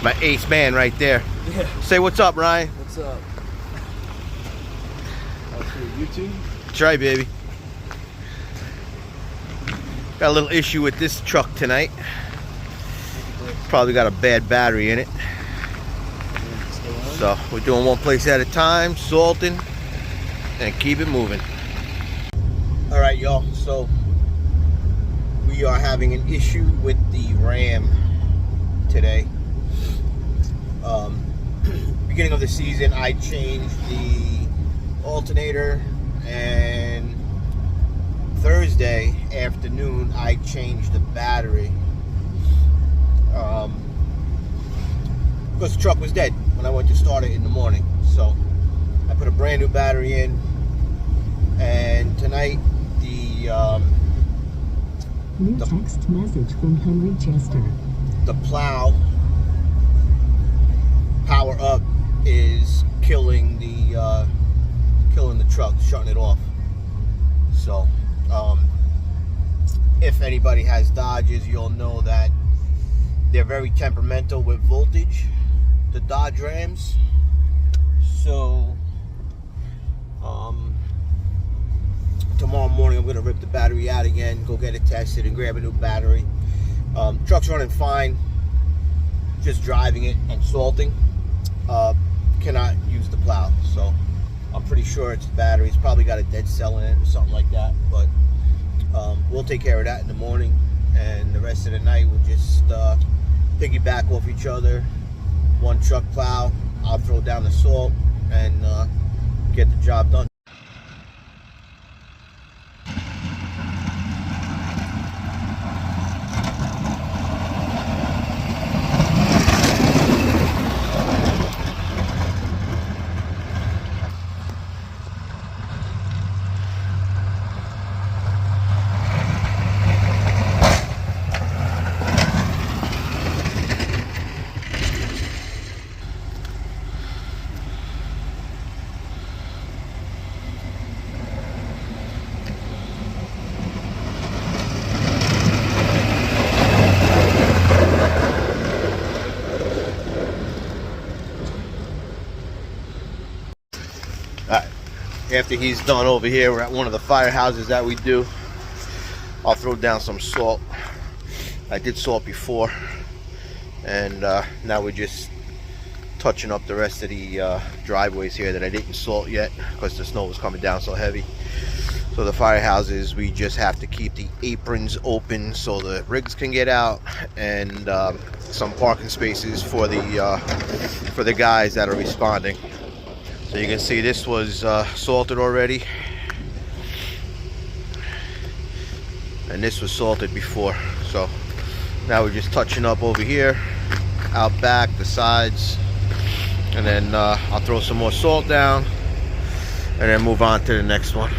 My ace man right there. Yeah. Say what's up, Ryan. What's up? YouTube? That's right, baby. Got a little issue with this truck tonight. Probably got a bad battery in it. So we're doing one place at a time, salting, and keep it moving. All right, y'all. So we are having an issue with the Ram today. Beginning of the season, I changed the alternator, and Thursday afternoon I changed the battery because the truck was dead when I went to start it in the morning. So I put a brand new battery in, and tonight New text message from Henry Chester. The plow power up is killing the truck, shutting it off. So if anybody has Dodges, you'll know that they're very temperamental with voltage, the Dodge Rams. So tomorrow morning I'm going to rip the battery out again, go get it tested, and grab a new battery. Truck's running fine, just driving it and salting. Cannot use the plow, so I'm pretty sure it's the battery. It's probably got a dead cell in it or something like that, but we'll take care of that in the morning, and the rest of the night we'll just piggyback off each other. One truck plow, I'll throw down the salt, and get the job done. After he's done over here, we're at one of the firehouses that we do. I'll throw down some salt. I did salt before, and now we're just touching up the rest of the driveways here that I didn't salt yet because the snow was coming down so heavy. So the firehouses, we just have to keep the aprons open so the rigs can get out, and some parking spaces for the guys that are responding. So you can see this was salted already, and this was salted before. So now we're just touching up over here, out back, the sides, and then I'll throw some more salt down and then move on to the next one.